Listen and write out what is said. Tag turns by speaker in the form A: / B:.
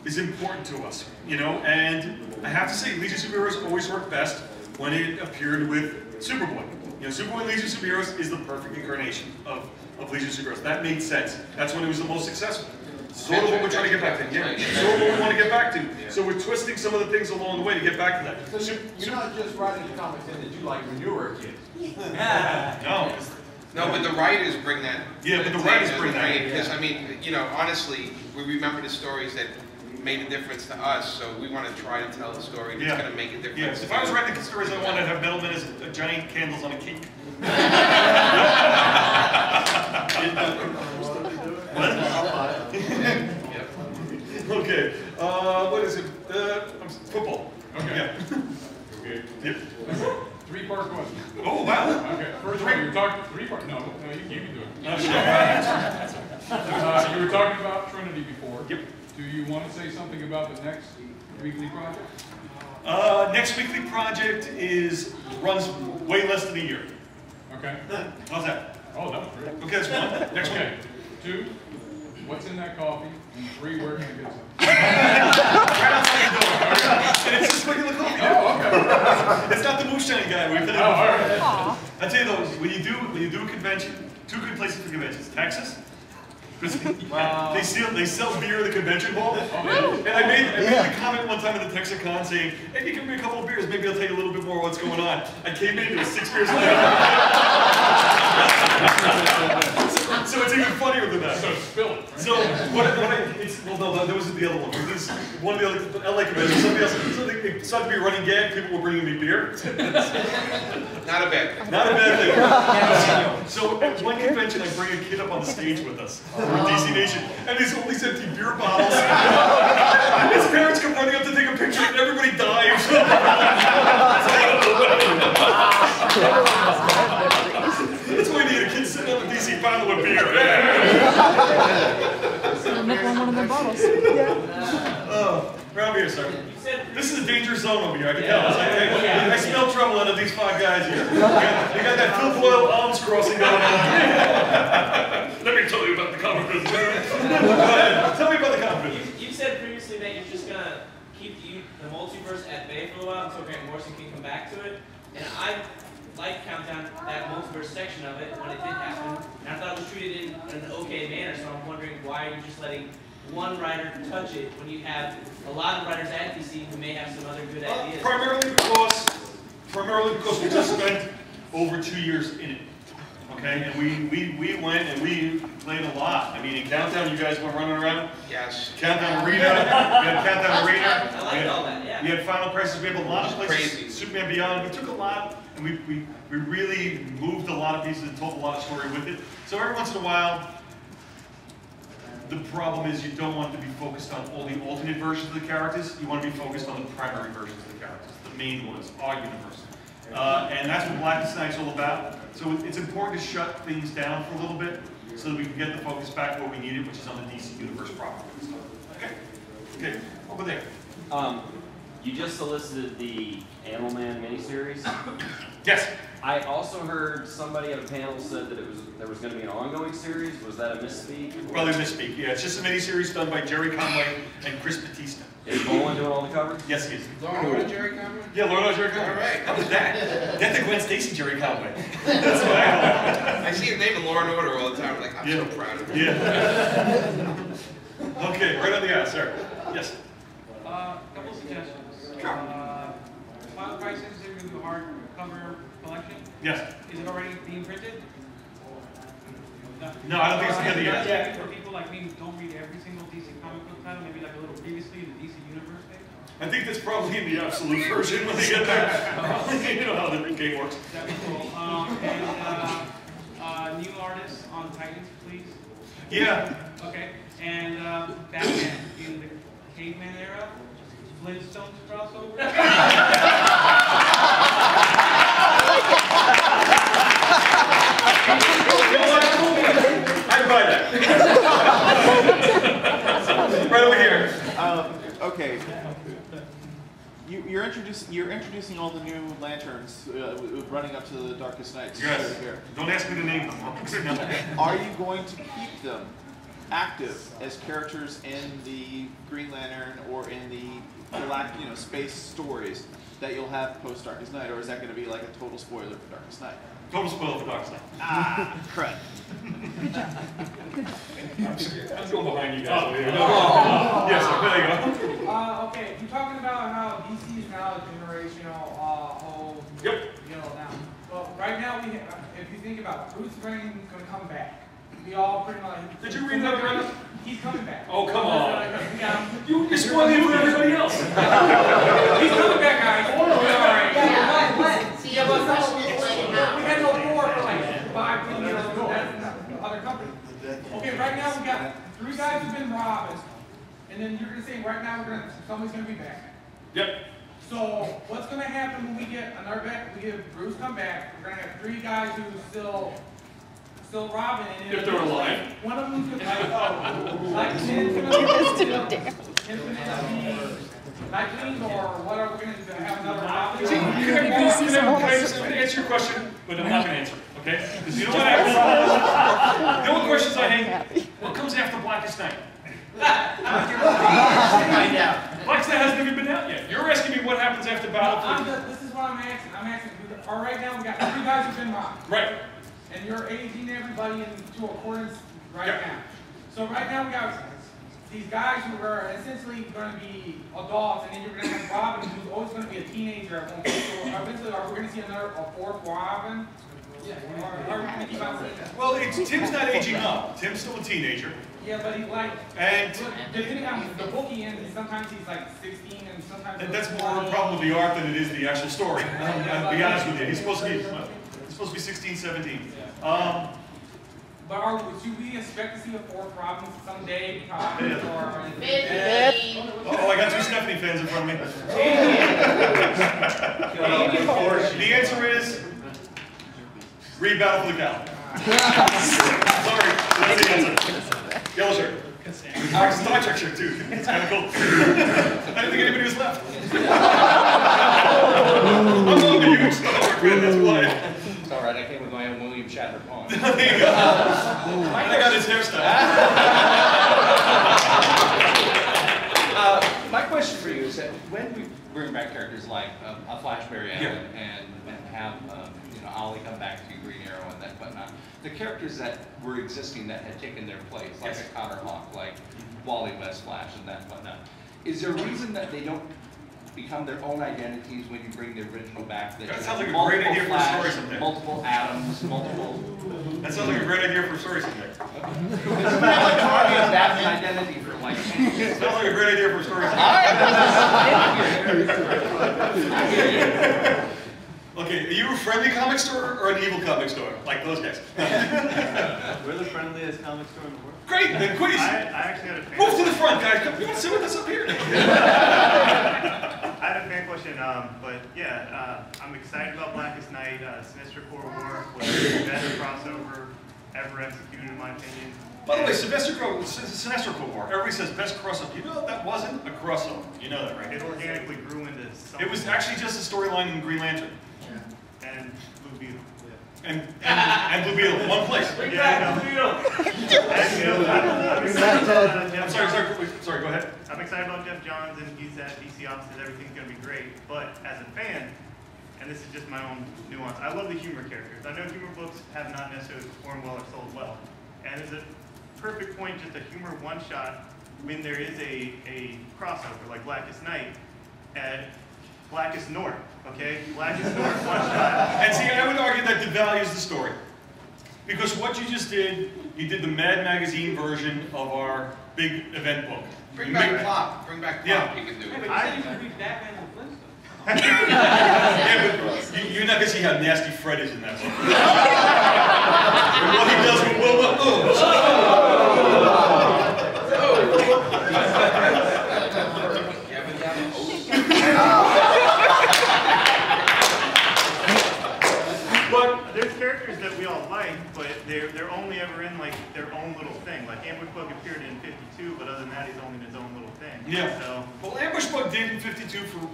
A: is important to us, you know, and I have to say, Legion Superheroes always worked best when it appeared with Superboy. You know, Superboy Legion Superheroes is the perfect incarnation of Legion Superheroes. That made sense. That's when it was the most successful. Sort of what we're trying to get back to. Yeah, sort of what we want to get back to. So we're twisting some of the things along the way to get back to that.
B: So you're not just writing the comics in that you like when you were a kid.
A: No.
C: No, but the writers bring that.
A: Yeah, but the writers bring that.
C: Because, I mean, you know, honestly, we remember the stories that made a difference to us, so we want to try and tell the story that's going to make a difference.
A: Yeah, if I was writing the stories, I wanted to have Metalman as giant candles on a cake. Okay, what is it? Football.
D: Okay.
A: Yeah.
D: Okay.
A: Yep.
D: Three-part question.
A: Oh, wow.
D: Okay, first one, you talked three-part. No, you can do it.
A: Oh, sure.
D: You were talking about Trinity before.
A: Yep.
D: Do you want to say something about the next weekly project?
A: Next weekly project runs way less than a year.
D: Okay.
A: How's that?
D: Oh, that was great.
A: Okay, that's one. Next one.
D: Okay. 2, what's in that coffee? And 3, where can I get some?
A: Right outside the door. And it's just regular coffee.
D: Oh, okay.
A: It's not the moonshine guy. We've done it
D: Oh, all
A: before.
D: right.
A: I tell you though, when you do a convention, 2 good places for conventions: Texas.
B: Wow.
A: They sell beer at the convention hall.
D: Oh,
A: And I made the comment one time at the TexaCon saying, "Hey, you give me a couple of beers, maybe I'll tell you a little bit more what's going on." I came in, there was 6 beers later. So it's even funnier than that.
D: So spill it. Right?
A: So well, no, that wasn't the other one. This one of the other LA conventions. Somebody else. It started to be a running gag. People were bringing me beer.
C: Not a bad thing.
A: Not a bad thing. So at one convention, I bring a kid up on the stage with us from DC Nation, and there's all these empty beer bottles. His parents come running up to take a picture, and everybody dies. That's why we need a kid sitting on the DC bottle with beer.
E: One of the bottles.
A: Oh, around here, sir. This is a dangerous zone over here, I can tell. I smell trouble out of these 5 guys here. You got that Phil Boyle arms crossing going on. Let me tell you about the comic business. Go ahead, tell me about the comic business.
F: You said previously that you're just going to keep the multiverse at bay for a while until Grant Morrison can come back to it. And I like Countdown, that multiverse section of it, when it did happen. And I thought it was treated in an okay manner, so I'm wondering why are you just letting one writer touch it when you have a lot of writers at DC who may have some other good ideas?
A: Primarily because we just spent over 2 years in it. Okay, and we went and we played a lot. I mean, in Countdown, you guys went running around.
C: Yes.
A: Countdown Arena. We had Countdown Arena.
F: I liked all that, yeah.
A: We had Final Crisis. We had a lot of places.
C: Crazy.
A: Superman Beyond. We took a lot, and we really moved a lot of pieces and told a lot of story with it. So every once in a while, the problem is you don't want to be focused on all the alternate versions of the characters. You want to be focused on the primary versions of the characters, the main ones, our universe. And that's what Blackest Night's all about. So it's important to shut things down for a little bit so that we can get the focus back where we need it, which is on the DC Universe proper. Okay? Okay, over there.
G: You just solicited the Animal Man miniseries.
A: Yes.
G: I also heard somebody at a panel said that there was going to be an ongoing series. Was that a misspeak?
A: Probably misspeak, yeah. It's just a miniseries done by Jerry Conway and Chris Batista.
G: Is Boland doing all the covers?
A: Yes, he is.
C: Lauren Jerry Conway?
A: Yeah, Lauren Jerry Conway.
C: All right.
A: How was that? That's the Gwen Stacy Jerry Conway. That's what I
C: I see his name in Law and Order all the time. I'm like, I'm so proud of him.
A: Yeah. Okay, right on the ass, sir. Yes.
H: Couple suggestions. Final Crisis is in the hardcover collection.
A: Yes.
H: Is it already being printed?
A: No, I don't think it's together yet.
H: Yeah, for people like me who don't read every single DC comic book title, maybe like a little previously in the DC Universe page.
A: I think that's probably in the absolute version when they get there. You know how the game works.
H: That'd be cool. And new artists on Titans, please.
A: Yeah.
H: Okay. And Batman in the caveman era. Flintstones crossover.
A: I'd buy that. Right over here.
I: Okay. You're introducing all the new lanterns running up to the Darkest Nights.
A: Yes. Don't ask me to name them.
I: Are you going to keep them active as characters in the Green Lantern or in the space stories that you'll have post Darkest Night, or is that going to be like a total spoiler for Darkest Night?
A: Total spoiler for Darkest Night.
I: Ah, crud.
D: I'm going behind you guys.
A: Oh, yes, there you go.
H: Okay, you're talking about how DC is now a generational whole
A: Yep.
H: deal now. Well, right now, if you think about it, Bruce Wayne gonna come back. We all pretty much.
A: Did you read that already?
H: He's coming back.
A: Oh, come on.
H: We got him.
A: You're spoiling it for everybody else.
H: He's coming back, guys. Alright.
J: See, the question is like how.
H: We had no war for like 5 years ago. That's other companies. Okay, right now we got 3 guys who've been robbed, and then you're gonna say right now somebody's gonna be back.
A: Yep.
H: So what's gonna happen when we get another back? We get Bruce come back. We're gonna have 3 guys who still robbing, and
A: If they're alive.
H: one of them's gonna like Tim's gonna be Nightwing, or what are we gonna do? Have another robbing?
A: I'm going to answer your question, but I'm not going to answer it, okay? Because you know what happens? The only questions I hate, what comes after Blackest Night? Blackest Night hasn't even been out yet. You're asking me what happens after Battle.
H: This is what I'm asking. I'm asking. All right, now we got 3 guys who've been robbed.
A: Right.
H: And you're aging everybody into accordance right
A: Yep.
H: now. So right now we got these guys who are essentially going to be adults, and then you're going to have Robin, who's always going to be a teenager at one point. So eventually, are we going to see a 4th Robin? Yeah. Or are we going to keep on saying that?
A: Well, Tim's not aging up. Tim's still a teenager.
H: Yeah, but he's like,
A: And
H: depending on the book he ends, sometimes he's like 16, and sometimes
A: that's more a problem with the art than it is the actual story. I'll be honest with you. He's supposed to be 16, 17.
H: But should we expect to see a 4th Robin someday? Because, or
A: Oh, I got 2 Stephanie fans in front of me. The answer is read Battle for the Cow. Sorry, that's the answer. Yellow shirt. Star Trek shirt too. It's kind of cool. I didn't think anybody was left. I'm not a huge Star Trek fan, that's why.
B: It's all right, I came with my own William Shatner pawn.
A: There you go. I got his hairstyle.
B: My question for you is that when we bring back characters like a Flash Barry Allen and have Ollie come back to Green Arrow and that whatnot, the characters that were existing that had taken their place, like a Cotter Hawk, like Wally West Flash and that whatnot, is there a reason that they don't become their own identities when you bring the original back?
A: That sounds like a great idea for a story someday.
B: Multiple Adams, multiple.
A: That sounds like a great idea for a story someday.
B: Isn't that like Harvey and Batman identity for like?
A: Sounds like a great idea for a story someday. Okay, are you a friendly comic store or an evil comic store? Like those guys.
K: We're the friendliest comic store in the world.
A: Great, then quiz.
K: I actually had a fan.
A: Move to the front, guys. Come, you want to sit with us up here?
K: I had a fan question, but yeah, I'm excited about Blackest Night. Sinestro Corps War was the best crossover ever executed, in my opinion.
A: By the way, Sinestro Corps War. Everybody says best crossover. You know that wasn't a crossover. You know that, right?
K: It organically grew into something.
A: It was actually just a storyline in Green Lantern.
K: And Blue Beetle.
A: And Blue Beetle, one place.
K: Yeah, Blue Beetle. I'm
A: Sorry, go ahead.
K: I'm excited about Jeff Johns, and he's at DC Offices. Everything's going to be great. But as a fan, and this is just my own nuance, I love the humor characters. I know humor books have not necessarily performed well or sold well. And it's a perfect point, just a humor one-shot, when there is a crossover, like Blackest Night, at Blackest North, okay? Blackest North one-shot.
A: And see, I would argue that devalues the story. Because what you just did, you did the Mad Magazine version of our big event book.
C: Bring back Plop. Bring back Plop. You can do it.
H: But you said you could read Batman and Flintstone.
A: Yeah, but you're not going to see how nasty Fred is in that book. And what he does with Wilma.
K: But there's characters that we all like, but they're only ever in like their own little thing. Like Ambush Bug appeared in 52, but other than that, he's only in his own little thing.
A: Yeah.
K: So.
A: Well, Ambush Bug did in 52 for